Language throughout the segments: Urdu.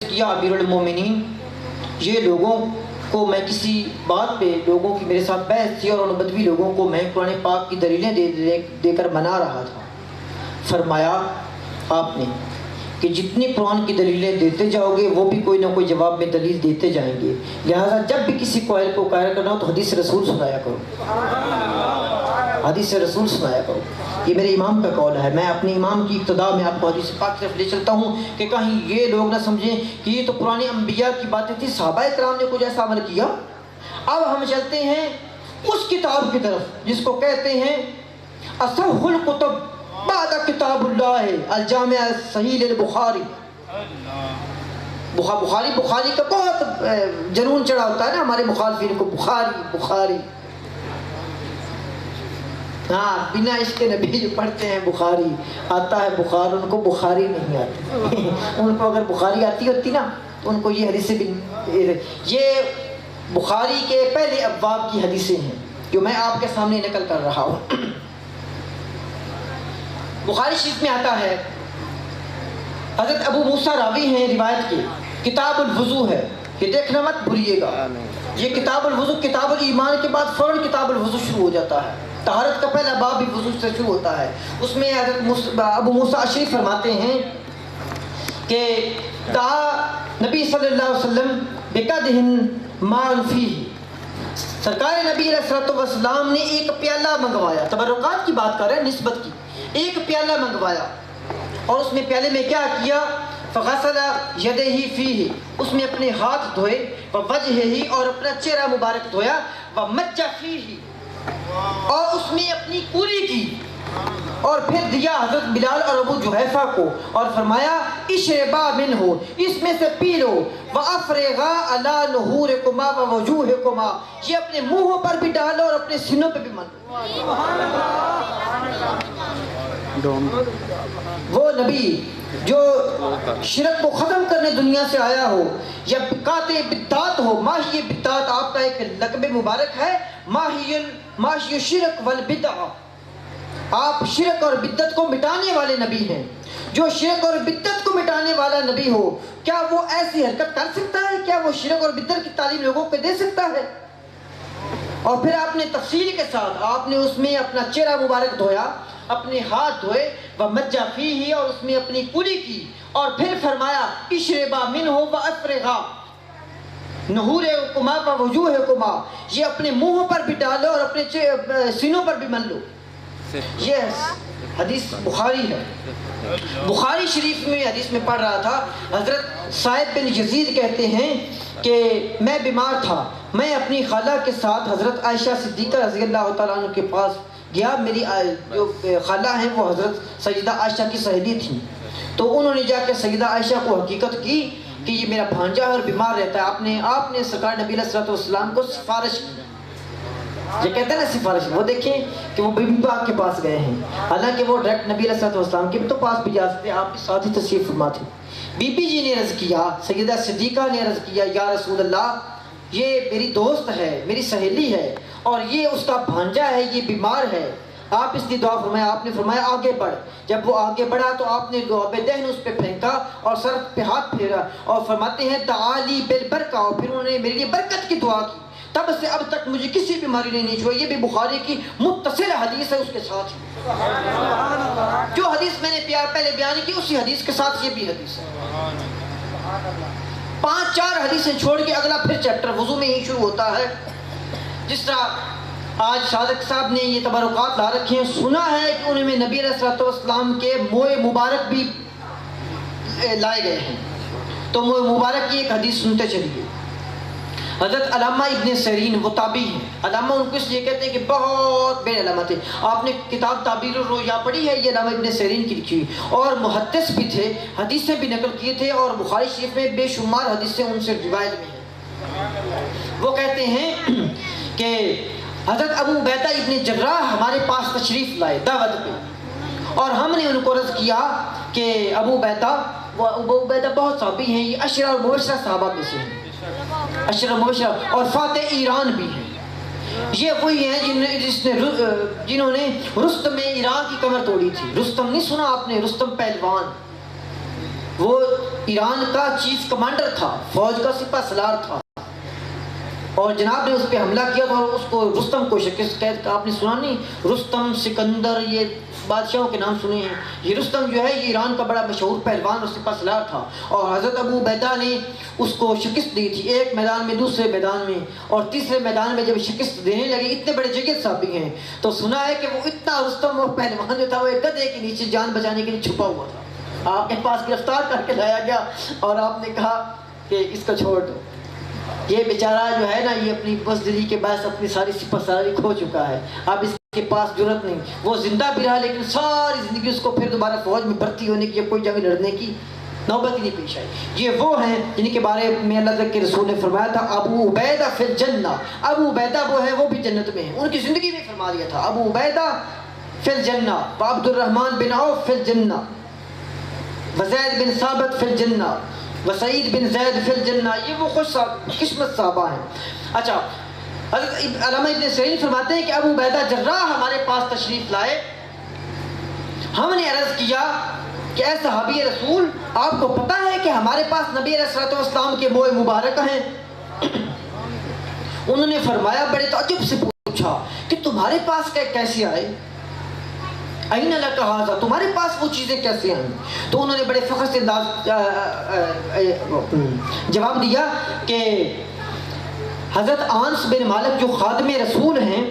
کیا امیر المومنین، یہ لوگوں کو میں کسی بات پہ لوگوں کی میرے ساتھ بحث تھی اور ان بدوی لوگوں کو میں قرآن پاک کی دلیلیں دے کر منا رہا تھا۔ فرمایا آپ نے کہ جتنی قرآن کی دلیلیں دیتے جاؤ گے وہ بھی کوئی نہ کوئی جواب میں دلیل دیتے جائیں گے، لہٰذا جب بھی کسی قائل کو قائل کرنا ہو تو حدیث رسول سنایا کرو، حدیث رسول سنایا کرو۔ یہ میرے امام کا قول ہے، میں اپنے امام کی اقتداء میں آپ کو حدیث پاک طرف لے چلتا ہوں کہ کہیں یہ لوگ نہ سمجھیں کہ یہ تو پرانے انبیاء کی باتیں تھی، صحابہ کرام نے کچھ ایسا عمل کیا۔ اب ہم چلتے ہیں اس کتاب کی طرف جس کو کہتے ہیں اصح الکتب بعد کتاب اللہ الجامع الصحیح للبخاری۔ بخاری کا بہت جنون چڑھا ہوتا ہے نا ہمارے مخالفین کو، بخاری ہاں، بنا عشق نبی جو پڑھتے ہیں بخاری آتا ہے بخار، ان کو بخاری نہیں آتی ان کو اگر بخاری آتی ہوتی نا تو ان کو یہ حدیثیں بھی، یہ بخاری کے پہلے ابواب کی حدیثیں ہیں جو میں آپ کے سامنے نقل کر رہا ہوں۔ بخاری شریف میں آتا ہے، حضرت ابو موسیٰ راوی ہیں روایت کے، کتاب الوضو ہے، یہ دیکھنا مت بھولیے گا، یہ کتاب الوضو کتاب الایمان کے بعد فوراً کتاب الوضو شروع ہو جاتا ہے، طہارت کا پہلا باب بھی وضو سے شروع ہوتا ہے۔ اس میں حضرت ابو موسیٰ اشعری فرماتے ہیں کہ دعا نبی صلی اللہ علیہ وسلم بقدح ماء فیہ، سرکار نبی علیہ الصلوۃ والسلام نے ایک پیالہ منگوایا، تبرکات کی بات کر رہے ہیں، نسبت کی، ایک پیالہ منگوایا اور اس میں پیالے میں کیا کیا، فغسل یدیہ فیہ، اس میں اپنے ہاتھ دھوئے، ووجہہ، اور اپنا چہرہ مبارک دھویا، ومج فیہ، اور اس میں اپنی کوری کی، اور پھر دیا حضرت بلال اور ابو جحیفہ کو اور فرمایا اشربا منہ، اس میں سے پی لو، وافرغا علی نحورکما ووجوہکما، یہ اپنے منہوں پر بھی ڈالو اور اپنے سینوں پہ بھی ملو۔ وہ نبی جو شرک کو ختم کرنے دنیا سے آیا ہو، یا قاطع بدعات ہو، ماہی بدعات آپ کا ایک لقب مبارک ہے، ماہی شرک والبدع، آپ شرک اور بدعت کو مٹانے والے نبی ہیں۔ جو شرک اور بدعت کو مٹانے والا نبی ہو، کیا وہ ایسی حرکت کر سکتا ہے؟ کیا وہ شرک اور بدعت کی تعلیم لوگوں کو دے سکتا ہے؟ اور پھر آپ نے تفصیل کے ساتھ آپ نے اس میں اپنا چہرہ مبارک دھویا، اپنے ہاتھ دھوئے، ومج فیہ، اور اس میں اپنی کوری کی، اور پھر فرمایا اشربا منہ وافرغا نحورکما ووجوہکما، یہ اپنے منہوں پر بھی ڈالو اور اپنے سینوں پر بھی مل لو۔ یہ حدیث بخاری ہے۔ بخاری شریف میں حدیث میں پڑھ رہا تھا، حضرت صاحب بن یزید کہتے ہیں کہ میں بیمار تھا، میں اپنی خالہ کے ساتھ حضرت عائشہ صدیقہ رضی اللہ تعالیٰ عنہ کے پاس گیا، میری جو خالہ ہیں وہ حضرت سیدہ عائشہ کی سہیلی تھیں، تو انہوں نے جا کے سیدہ عائشہ کو حقیقت کی کہ یہ میرا بھانجا ہے اور بیمار رہتا ہے، آپ نے سرکار نبی علیہ الصلوۃ والسلام کو سفارش کی، یہ کہتے ہیں نا سفارش، وہ دیکھیں کہ وہ بی بی پاک کے پاس گئے ہیں، حالانکہ وہ ڈائریکٹ نبی علیہ الصلوۃ والسلام کے بھی تو پاس بھی جا سکتے، آپ کے ساتھ ہی تشریف فرما تھے۔ بی بی جی نے عرض کیا، سیدہ صدیقہ نے عرض کیا، یا رسول اللہ، یہ میری دوست ہے، میری سہیلی ہے، اور یہ اس کا بھانجا ہے، یہ بیمار ہے، آپ اس کی دعا فرمایا۔ آپ نے فرمایا آگے بڑھ، جب وہ آگے بڑھا تو آپ نے آب دہن اس پہ پھینکا اور سر پہ ہاتھ پھیرا اور فرماتے ہیں دعالی بالبرکہ، اور پھر انہوں نے میرے لیے برکت کی دعا کی، تب سے اب تک مجھے کسی بیماری نے نہیں چھوئی۔ یہ بھی بخاری کی متصل حدیث ہے، اس کے ساتھ جو حدیث میں نے پہلے بیان کی اسی حدیث کے ساتھ یہ بھی حدیث ہے۔ 5-4 حدیثیں چھوڑ کے اگلا پھر چیپٹر وضو میں ہی شروع ہوتا ہے۔ جس طرح آج صادق صاحب نے یہ تبرکات لا رکھے ہیں، سنا ہے کہ انہیں میں نبی علیہ الصلوۃ والسلام کے موئے مبارک بھی لائے گئے ہیں، تو موئے مبارک کی ایک حدیث سنتے چلیے۔ حضرت علامہ ابن سیرین وہ تابعی ہیں، علامہ ان کو اس لیے کہتے ہیں کہ بہت بڑے علامہ تھے، آپ نے کتاب تعبیر الرؤیا پڑھی ہے، یہ علامہ ابن سیرین کی لکھی ہوئی، اور محدث بھی تھے، حدیثیں بھی نقل کیے تھے، اور بخاری شریف میں بے شمار حدیثیں ان سے روایت میں ہیں۔ وہ کہتے ہیں کہ حضرت ابو عبیدہ ابن جراح ہمارے پاس تشریف لائے دعوت پہ، اور ہم نے ان کو عرض کیا کہ ابو عبیدہ بہت صحابی ہیں، یہ عشرہ اور مبشرہ صحابہ میں سے ہیں، عشرہ مبشرہ اور فاتح ایران بھی ہیں، یہ وہی ہیں جنہوں نے رستم ایران کی کمر توڑی تھی۔ رستم نہیں سنا آپ نے؟ رستم پہلوان، وہ ایران کا چیف کمانڈر تھا، فوج کا سپہ سالار تھا، اور جناب نے اس پہ حملہ کیا تھا اور اس کو رستم کو شکست کا آپ نے سنا نہیں؟ رستم، سکندر، یہ بادشاہوں کے نام سنے ہیں۔ یہ رستم جو ہے یہ ایران کا بڑا مشہور پہلوان اور سپہ سالار تھا، اور حضرت ابو عبیدہ نے اس کو شکست دی تھی، ایک میدان میں، دوسرے میدان میں، اور تیسرے میدان میں جب شکست دینے لگے، اتنے بڑے جگت صحابی ہیں، تو سنا ہے کہ وہ اتنا رستم اور پہلوان جو تھا وہ ایک گدھے کے نیچے جان بچانے کے لیے چھپا ہوا تھا، آپ کے پاس گرفتار کر کے لایا گیا اور آپ نے کہا کہ اس کو چھوڑ دو، یہ بیچارہ جو ہے نا یہ اپنی بزدلی کے باعث اپنی ساری سپہ سالاری کھو چکا ہے، اب اس کے پاس جرت نہیں، وہ زندہ بھی رہا لیکن ساری زندگی اس کو پھر دوبارہ فوج میں بھرتی ہونے کی یا کوئی جنگ لڑنے کی نوبت ہی نہیں پیش آئی۔ یہ وہ ہیں جن کے بارے میں اللہ کے رسول نے فرمایا تھا ابو عبیدہ فی الجنہ، ابو عبیدہ وہ ہے وہ بھی جنت میں ہیں، ان کی زندگی میں فرما دیا تھا ابو عبیدہ فی الجنہ، وعبد الرحمن بن عوف فی الجنہ، وزید بن ثابت فی الجنہ، وسعید بن زید فی الجنہ، یہ وہ خوش قسمت صحابہ ہیں۔ اچھا، حضرت علامہ ابن سیرین فرماتے ہیں کہ ابو عبیدہ جراح ہمارے پاس تشریف لائے، ہم نے عرض کیا کہ اے صحابی رسول، آپ کو پتہ ہے کہ ہمارے پاس نبی علیہ الصلوۃ والسلام کے موئے مبارک ہیں؟ انہوں نے فرمایا، بڑے تعجب سے پوچھا کہ تمہارے پاس کیسے آئے؟ این لک ھذا، تمہارے پاس وہ چیزیں کیسے آئیں؟ تو انہوں نے بڑے فخر سے جواب دیا کہ حضرت انس بن مالک جو خادم رسول ہیں،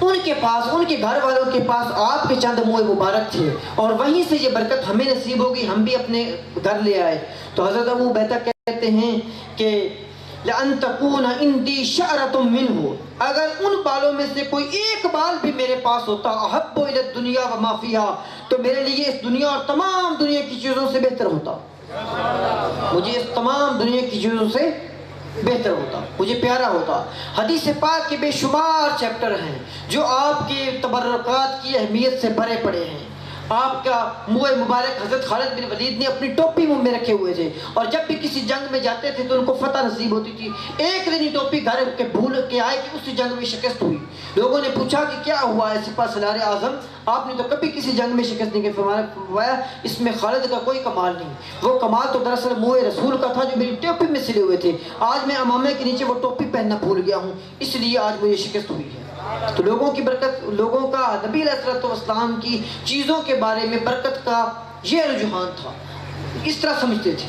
ان کے پاس، ان کے گھر والوں کے پاس آپ کے چند موئے مبارک تھے، اور وہیں سے یہ برکت ہمیں نصیب ہوگی، ہم بھی اپنے گھر لے آئے۔ تو حضرت ابو عبیدہ کہتے ہیں کہ لَأَن تَكُونَ عِنْدِي شَعْرَةٌ مِّنْهُ، اگر ان بالوں میں سے کوئی ایک بال بھی میرے پاس ہوتا، أَحَبُّ إِلَى الدُّنْيَا وَمَا فِيهَا، تو میرے لیے اس دنیا اور تمام دنیا کی چیزوں سے بہتر ہوتا، مجھے اس تمام دنیا کی چیزوں سے بہتر ہوتا، مجھے پیارا ہوتا۔ حدیث پاک کے بے شمار چیپٹر ہیں جو آپ کے تبرکات کی اہمیت سے بھرے پڑے ہیں۔ آپ کا منہ مبارک حضرت خالد بن ولید نے اپنی ٹوپی منہ میں رکھے ہوئے تھے، اور جب بھی کسی جنگ میں جاتے تھے تو ان کو فتح نصیب ہوتی تھی۔ ایک دن یہ ٹوپی گھر کے بھول کے آئے کہ اسی جنگ میں شکست ہوئی، لوگوں نے پوچھا کہ کیا ہوا ہے سپہ سالار اعظم، آپ نے تو کبھی کسی جنگ میں شکست نہیں کی، فرمایا اس میں خالد کا کوئی کمال نہیں، وہ کمال تو دراصل منہ رسول کا تھا جو میری ٹوپی میں سلے ہوئے تھے، آج میں امامے کے نیچے وہ ٹوپی پہننا بھول گیا ہوں، اس لیے آج مجھے شکست ہوئی ہے۔ تو لوگوں کی برکت، لوگوں کا نبی علیہ الصلوۃ والسلام کی چیزوں کے بارے میں برکت کا یہ رجحان تھا، اس طرح سمجھتے تھے۔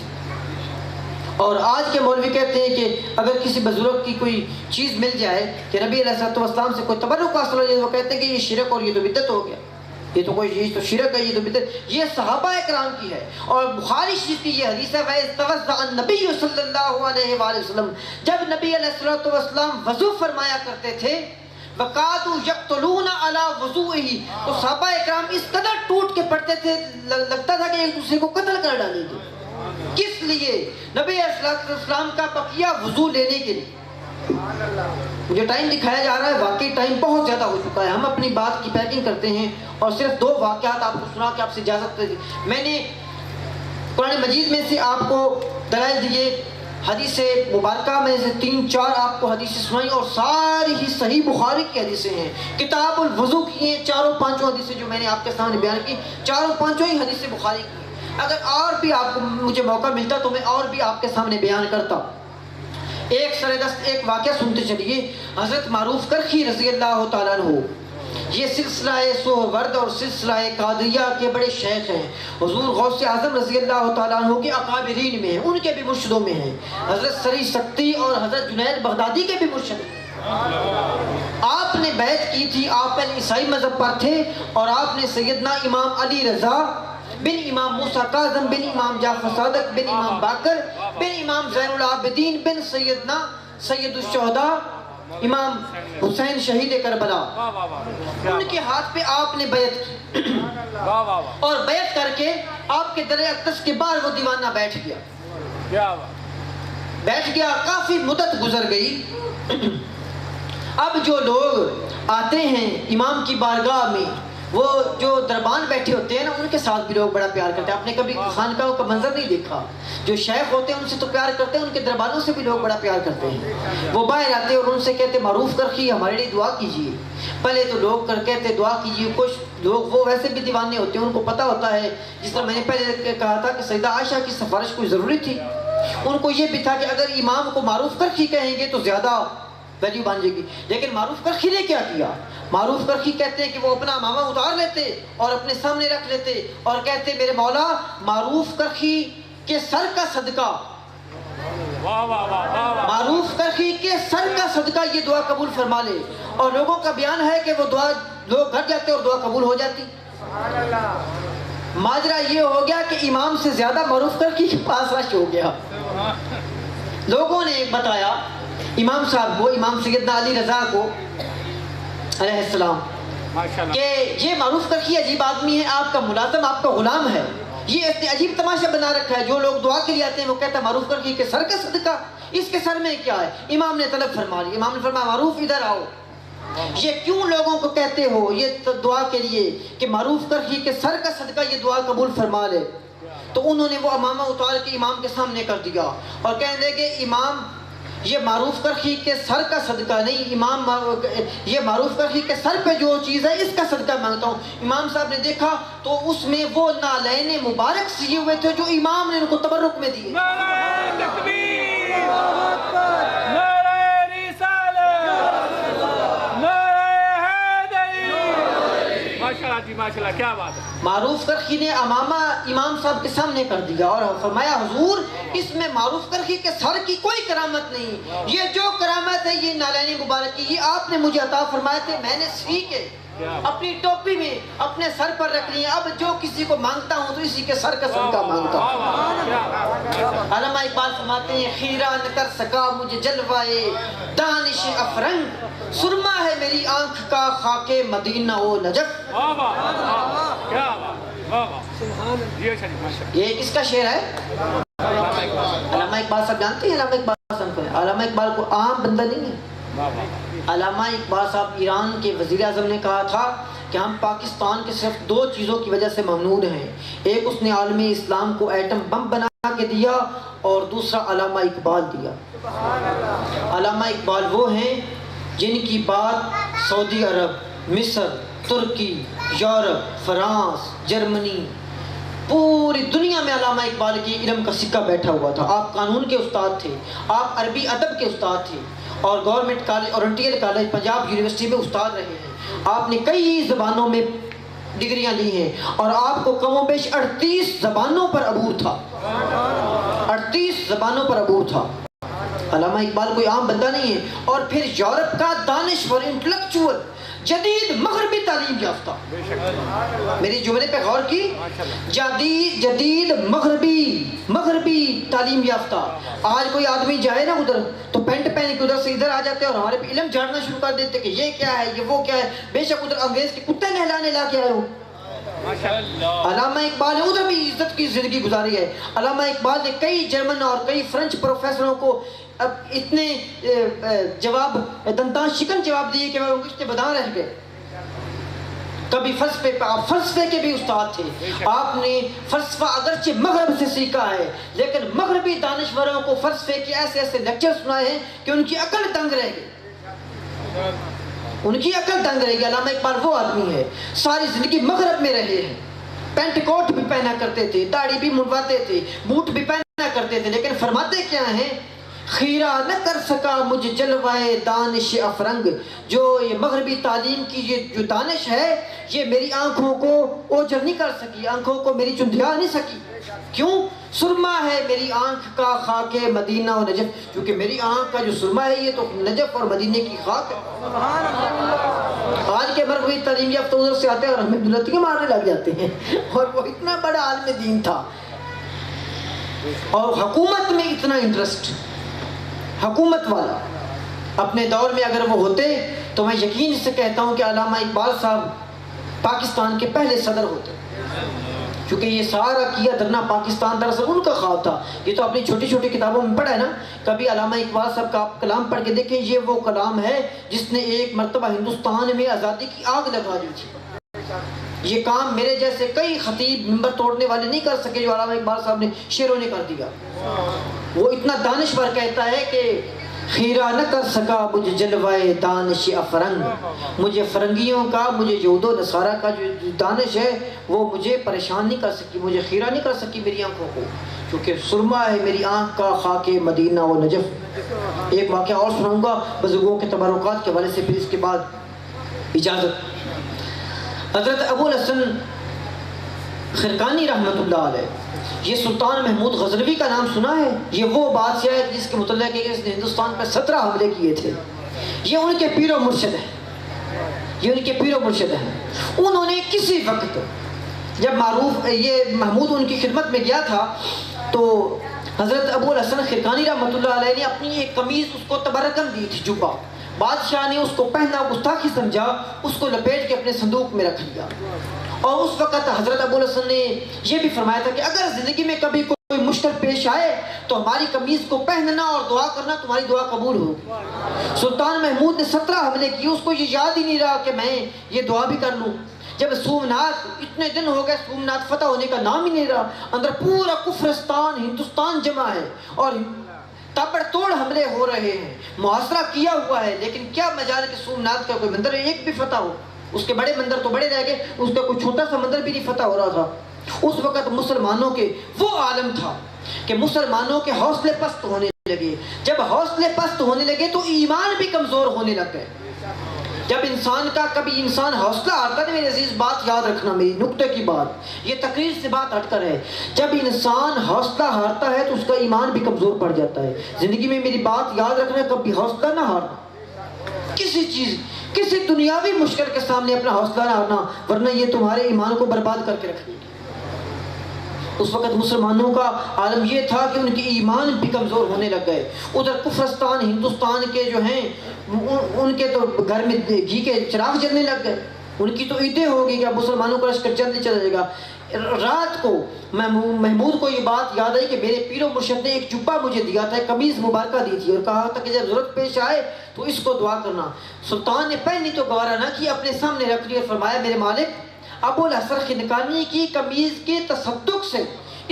اور آج کے مولوی کہتے ہیں کہ اگر کسی بزرگ کی کوئی چیز مل جائے کہ نبی علیہ الصلوۃ والسلام سے کوئی تبرک حاصل ہو جائے، وہ کہتے ہیں کہ یہ شرک اور یہ تو بدعت ہو گیا، یہ تو کوئی چیز تو شرک ہے، یہ تو بدعت۔ یہ صحابہ کرام کی ہے، اور بخاری شریف کی یہ حدیث ہے، وَإِذْ النبی صلی اللہ علیہ وآلہ وسلم، جب نبی علیہ الصلوۃ والسلام وضو فرمایا کرتے تھے، وَقَعَدُوا يَقْتُلُونَ عَلَى وُضُوئِهِ، تو صحابہ اکرام اس قدر ٹوٹ کے پڑتے تھے، لگتا تھا کہ ایک دوسرے کو قتل کر ڈالیں گے۔ کس لیے؟ نبی علیہ السلام کا بقیہ وضو لینے کے لیے۔ مجھے ٹائم دکھایا جا رہا ہے، واقعی ٹائم بہت زیادہ ہو چکا ہے، ہم اپنی بات کی پیکنگ کرتے ہیں، اور صرف 2 واقعات آپ کو سنا کے آپ سے اجازت دے دی۔ میں نے قرآن مجید میں سے آپ کو دلائل دیے، حدیث مبارکہ میں سے 3-4 آپ کو حدیثیں سنائی، اور ساری ہی صحیح بخاری کی حدیثیں ہیں، کتاب الوضو کی ہیں، 4-5 حدیثیں جو میں نے آپ کے سامنے بیان کی، 4-5 ہی حدیثیں بخاری کی۔ اگر اور بھی آپ کو مجھے موقع ملتا تو میں اور بھی آپ کے سامنے بیان کرتا۔ ایک سردست ایک واقعہ سنتے چلیے۔ حضرت معروف کرخی رضی اللہ تعالیٰ عنہ، یہ سلسلہ سہرورد اور سلسلہ قادریہ کے بڑے شیخ ہیں، حضور غوث اعظم رضی اللہ تعالیٰ عنہ کے اکابرین میں ہیں، ان کے بھی مرشدوں میں ہیں، حضرت سری سکتی اور حضرت جنید بغدادی کے بھی مرشد ہیں۔ آپ نے بیعت کی تھی، آپ پہلے عیسائی مذہب پر تھے، اور آپ نے سیدنا امام علی رضا بن امام موسیٰ کاظم بن امام جعفر صادق بن امام باقر بن امام زین العابدین بن سیدنا سید الشہداء امام حسین شہید کربلا، ان کے ہاتھ پہ آپ نے بیعت کی، اور بیعت کر کے آپ کے در اقدس کے باہر وہ دیوانہ بیٹھ گیا، کافی مدت گزر گئی۔ اب جو لوگ آتے ہیں امام کی بارگاہ میں، وہ جو دربان بیٹھے ہوتے ہیں نا، ان کے ساتھ بھی لوگ بڑا پیار کرتے ہیں۔ آپ نے کبھی خانقاہوں کا منظر نہیں دیکھا، جو شیخ ہوتے ہیں ان سے تو پیار کرتے ہیں، ان کے دربانوں سے بھی لوگ بڑا پیار کرتے ہیں۔ وہ باہر آتے اور ان سے کہتے معروف کرخی ہمارے لیے دعا کیجئے۔ پہلے تو لوگ کہتے دعا کیجئے، کچھ لوگ وہ ویسے بھی دیوانے ہوتے ہیں، ان کو پتہ ہوتا ہے، جس طرح میں نے پہلے کہا تھا کہ سیدہ عائشہ کی سفارش کوئی ضروری تھی، ان کو یہ بھی تھا کہ اگر امام کو معروف کرخی کہیں گے تو زیادہ ویلیو بن جائے گی، لیکن معروف کرخی نے کیا کیا؟ معروف کرخی کہتے ہیں کہ وہ اپنا امامہ اتار لیتے اور اپنے سامنے رکھ لیتے اور کہتے میرے مولا معروف کرخی کے سر کا صدقہ، معروف کرخی کے سر کا صدقہ یہ دعا قبول فرما لے، اور لوگوں کا بیان ہے کہ وہ دعا لوگ گھر جاتے اور دعا قبول ہو جاتی۔ ماجرا یہ ہو گیا کہ امام سے زیادہ معروف کرخی کے پاس رش ہو گیا۔ لوگوں نے بتایا امام صاحب کو، امام سیدنا علی رضا کو علیہ السلام، کہ یہ معروف کرخی عجیب آدمی ہے، آپ کا ملازم، آپ کا غلام ہے، یہ اتنے عجیب تماشا بنا رکھا ہے، جو لوگ دعا کے لیے آتے ہیں وہ کہتا ہے معروف کرخی کے سر کا صدقہ، اس کے سر میں کیا ہے؟ امام نے طلب فرما لی، امام نے فرمایا معروف ادھر آؤ، یہ کیوں لوگوں کو کہتے ہو یہ دعا کے لیے کہ معروف کرخی کے سر کا صدقہ یہ دعا قبول فرما لے؟ تو انہوں نے وہ امامہ اتار کے امام کے سامنے کر دیا اور کہنے لگے امام یہ معروف کرخی کے سر کا صدقہ نہیں، امام یہ معروف کرخی کے سر پہ جو چیز ہے اس کا صدقہ مانگتا ہوں۔ امام صاحب نے دیکھا تو اس میں وہ نالین مبارک سیے ہوئے تھے جو امام نے ان کو تبرک میں دیے۔ ماشاءاللہ کیا بات ہے۔ معروف کرخی نے امامہ امام صاحب کے سامنے کر دیا اور فرمایا حضور اس میں معروف کرخی کے سر کی کوئی کرامت نہیں، یہ جو کرامت ہے یہ نالین مبارک کی، یہ آپ نے مجھے عطا فرمائے تھے، میں نے سی کے اپنی ٹوپی میں اپنے سر پر رکھ لی، اب جو کسی کو مانگتا ہوں تو اسی کے سر کا صدقہ مانگتا ہوں۔ علامہ اقبال فرماتے ہیں خیرہ نہ کر سکا مجھے جلوائے دانش افرنگ، سرما ہے میری آنکھ کا خاک مدینہ و نجف۔ یہ کس کا شعر ہے؟ علامہ اقبال صاحب جانتے ہیں علامہ اقبال صاحب کو؟ علامہ اقبال کو عام بندہ نہیں ہے۔ علامہ اقبال صاحب ایران کے وزیر اعظم نے کہا تھا کہ ہم پاکستان کے صرف دو چیزوں کی وجہ سے ممنون ہیں، ایک اس نے عالم اسلام کو ایٹم بم بنا کے دیا اور دوسرا علامہ اقبال دیا۔ علامہ اقبال وہ ہیں جن کی بات سعودی عرب، مصر، ترکی، یورپ، فرانس، جرمنی، پوری دنیا میں علامہ اقبال کی علم کا سکہ بیٹھا ہوا تھا۔ آپ قانون کے استاد تھے، آپ عربی ادب کے استاد تھے اور government college oriental college Punjab university میں استاد رہے ہیں۔ آپ نے کئی زبانوں میں ڈگریاں لی ہیں اور آپ کو کم و بیش 38 زبانوں پر عبور تھا، 38 زبانوں پر عبور تھا۔ علامہ اقبال کوئی عام بندہ نہیں ہے، اور پھر یورپ کا دانشور، انٹلیکچوئل، جدید مغربی تعلیم یافتہ، میری جملے پہ غور کی، جدید مغربی تعلیم یافتہ۔ آج کوئی آدمی جائے نا ادھر تو پینٹ پہن کے ادھر سے ادھر آ جاتے ہیں اور ہمارے پہ علم جھاڑنا شروع کر دیتے کہ یہ کیا ہے، یہ وہ کیا ہے، بے شک ادھر انگریز کے کتے نہلانے لا کے آئے ہو۔ علامہ اقبال نے ادھر بھی عزت کی زندگی گزاری ہے۔ علامہ اقبال نے کئی جرمن اور کئی فرنچ پروفیسروں کو اب اتنے جواب دندان شکن جواب دیے کہ وہ کشتے بداں رہ گئے۔ کبھی فلسفے پہ، آپ فلسفے کے بھی استاد تھے، آپ نے فلسفہ اگرچہ مغرب سے سیکھا ہے لیکن مغربی دانشوروں کو فلسفے کے ایسے ایسے لیکچر سنائے ہیں کہ ان کی عقل دنگ رہ گئی، ان کی عقل دنگ رہ گئی۔ علامہ اقبال وہ آدمی ہے ساری زندگی مغرب میں رہے ہیں، پینٹ کوٹ بھی پہنا کرتے تھے، داڑھی بھی منڈواتے تھے، بوٹ بھی پہنا کرتے تھے، لیکن فرماتے کیا ہیں خیرہ نہ کر سکا مجھ جلوائے دانش افرنگ، جو یہ مغربی تعلیم کی یہ جو دانش ہے یہ میری آنکھوں کو اوجھل نہیں کر سکی، آنکھوں کو میری چندھیا نہیں سکی۔ کیوں؟ سرما ہے میری آنکھ کا خاک مدینہ و نجف، کیونکہ میری آنکھ کا جو سرما ہے یہ تو نجف اور مدینے کی خاک ہے۔ آج کے مغربی تعلیم یافتہ ادھر سے آتے ہیں اور ہمیں دلتیاں مارنے لگ جاتے ہیں، اور وہ اتنا بڑا عالم دین تھا اور حکومت میں اتنا انٹرسٹ، حکومت والا۔ اپنے دور میں اگر وہ ہوتے تو میں یقین سے کہتا ہوں کہ علامہ اقبال صاحب پاکستان کے پہلے صدر ہوتے، کیونکہ یہ سارا کیا دھرنا پاکستان دراصل ان کا خواب تھا۔ یہ تو اپنی چھوٹی چھوٹی کتابوں میں پڑھا ہے نا، کبھی علامہ اقبال صاحب کا آپ کلام پڑھ کے دیکھیں، یہ وہ کلام ہے جس نے ایک مرتبہ ہندوستان میں آزادی کی آگ لگا دی تھی۔ یہ کام میرے جیسے کئی خطیب منبر توڑنے والے نہیں کر سکے جو علامہ اقبال صاحب نے شعروں نے کر دیا۔ وہ اتنا دانشور کہتا ہے کہ خیرہ نہ کر سکا مجھے جلوائے دانش افرنگ، مجھے فرنگیوں کا، مجھے یہود و نصارہ کا جو دانش ہے وہ مجھے پریشان نہیں کر سکی، مجھے خیرہ نہیں کر سکی میری آنکھوں کو، کیونکہ سرما ہے میری آنکھ کا خاک مدینہ و نجف۔ ایک واقعہ اور سناؤں گا بزرگوں کے تبرکات کے حوالے سے، پھر اس کے بعد اجازت۔ حضرت ابو الحسن خرقانی رحمۃ اللہ علیہ، یہ سلطان محمود غزنوی کا نام سنا ہے؟ یہ وہ بادشاہ ہے جس کے متعلق ہے کہ اس نے ہندوستان پر 17 حملے کیے تھے۔ یہ ان کے پیر و مرشد ہیں، یہ ان کے پیر و مرشد ہیں۔ انہوں نے کسی وقت جب معروف یہ محمود ان کی خدمت میں گیا تھا تو حضرت ابو الحسن خرقانی رحمۃ اللہ علیہ نے اپنی ایک قمیض اس کو تبرکن دی تھی، جبہ۔ بادشاہ نے اس کو پہنا، گستاخی سمجھا، اس کو لپیٹ کے اپنے صندوق میں رکھ لیا۔ اور اس وقت حضرت ابو الحسن نے یہ بھی فرمایا تھا کہ اگر زندگی میں کبھی کوئی مشکل پیش آئے تو ہماری قمیض کو پہننا اور دعا کرنا، تمہاری دعا قبول ہوگی۔ سلطان محمود نے 17 حملے کیے، اس کو یہ یاد ہی نہیں رہا کہ میں یہ دعا بھی کر لوں۔ جب سومناتھ، اتنے دن ہو گئے سومناتھ فتح ہونے کا نام ہی نہیں رہا، اندر پورا کفرستان ہندوستان جمع ہے اور تابڑ توڑ حملے ہو رہے ہیں، محاصرہ کیا ہوا ہے، لیکن کیا مجال کہ سومناتھ کا کوئی مندر ایک بھی فتح ہو؟ اس کے بڑے مندر تو بڑے رہ گئے، اس کا کوئی چھوٹا سا مندر بھی نہیں فتح ہو رہا تھا۔ اس وقت مسلمانوں کے وہ عالم تھا کہ مسلمانوں کے حوصلے پست ہونے لگے۔ جب حوصلے پست ہونے لگے تو ایمان بھی کمزور ہونے لگ گئے۔ جب انسان کا کبھی انسان حوصلہ ہارتا ہے، میرے عزیز بات یاد رکھنا، میری نکتے کی بات، یہ تقریر سے بات ہٹ کر ہے، جب انسان حوصلہ ہارتا ہے تو اس کا ایمان بھی کمزور پڑ جاتا ہے۔ زندگی میں میری بات یاد رکھنا، کبھی حوصلہ نہ ہارنا، کسی چیز، کسی دنیاوی مشکل کے سامنے اپنا حوصلہ نہ ہارنا، ورنہ یہ تمہارے ایمان کو برباد کر کے رکھے گی۔ اس وقت مسلمانوں کا عالم یہ تھا کہ ان کے ایمان بھی کمزور ہونے لگ گئے۔ ادھر کفرستان ہندوستان کے جو ہیں ان کے تو گھر میں گھی کے چراغ جلنے لگ گئے، ان کی تو عیدیں ہو گئی کہ اب مسلمانوں کا لشکر جلدی چلا جائے گا۔ رات کو محمود کو یہ بات یاد آئی کہ میرے پیر و مرشد نے ایک جبہ مجھے دیا تھا، ایک قمیض مبارکہ دی تھی، اور کہا تھا کہ جب ضرورت پیش آئے تو اس کو دعا کرنا۔ سلطان نے پہنی تو گوارا نہ کیا، اپنے سامنے رکھ لیا اور فرمایا میرے مالک، ابو الحسن خرقانی کی قمیض کے تصدق سے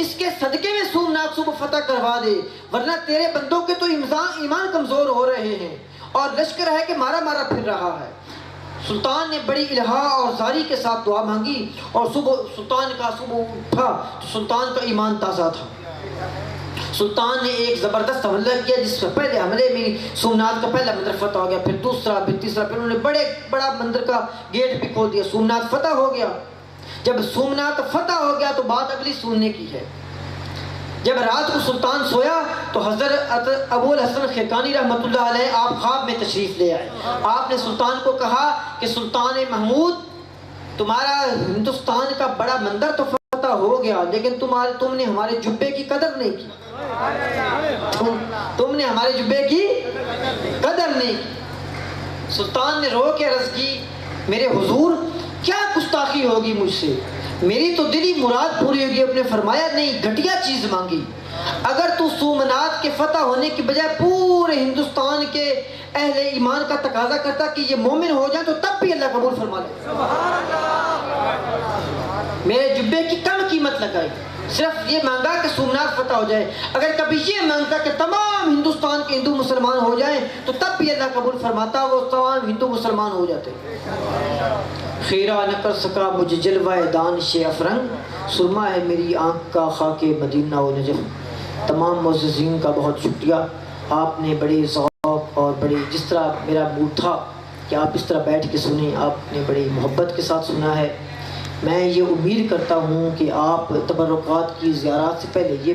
اس کے صدقے میں سومناتھ صبح فتح کروا دے، ورنہ تیرے بندوں کے تو ایمان کمزور ہو رہے ہیں اور لشکر ہے کہ مارا مارا پھر رہا ہے۔ سلطان نے بڑی الہا اور زاری کے ساتھ دعا مانگی، اور سلطان اٹھا تو سلطان کا ایمان تازہ تھا۔ سلطان نے ایک زبردست حملہ کیا، جس سے پہلے حملے میں سومناتھ کا پہلا مندر فتح ہو گیا، پھر دوسرا، پھر تیسرا، پھر انہوں نے بڑا مندر کا گیٹ بھی کھول دیا، سومناتھ فتح ہو گیا۔ جب سومناتھ فتح ہو گیا تو بات اگلی سننے کی ہے۔ جب رات کو سلطان سویا تو حضرت ابو الحسن خرقانی رحمۃ اللہ علیہ آپ خواب میں تشریف لے آئے۔ آپ نے سلطان کو کہا کہ سلطان محمود، تمہارا ہندوستان کا بڑا مندر تو فتح ہو گیا، لیکن تم نے ہمارے جبے کی قدر نہیں کی، تم نے ہمارے جبے کی قدر نہیں کی۔ سلطان نے رو کے عرض کی، میرے حضور کیا گستاخی ہوگی مجھ سے، میری تو دلی مراد پوری ہوگی۔ اپنے فرمایا نہیں، گھٹیا چیز مانگی، اگر تو سومناتھ کے فتح ہونے کی بجائے پورے ہندوستان کے اہل ایمان کا تقاضا کرتا کہ یہ مومن ہو جائیں تو تب بھی اللہ قبول فرما لے۔ میرے جبے کی کم قیمت لگائی، صرف یہ مانگا کہ سومناتھ فتح ہو جائے۔ اگر کبھی یہ مانگتا کہ تمام ہندوستان کے ہندو مسلمان ہو جائیں تو تب بھی اللہ قبول فرماتا، وہ تمام ہندو مسلمان ہو جاتے۔ خیرہ نہ کر سکا مجھے جلوہ دانش افرنگ، سرما ہے میری آنکھ کا خاک مدینہ و نجف۔ تمام معززین کا بہت شکریہ، آپ نے بڑے ذوق اور بڑے، جس طرح میرا موڈ تھا کہ آپ اس طرح بیٹھ کے سنیں، آپ نے بڑی محبت کے ساتھ سنا ہے۔ میں یہ امید کرتا ہوں کہ آپ تبرکات کی زیارات سے پہلے یہ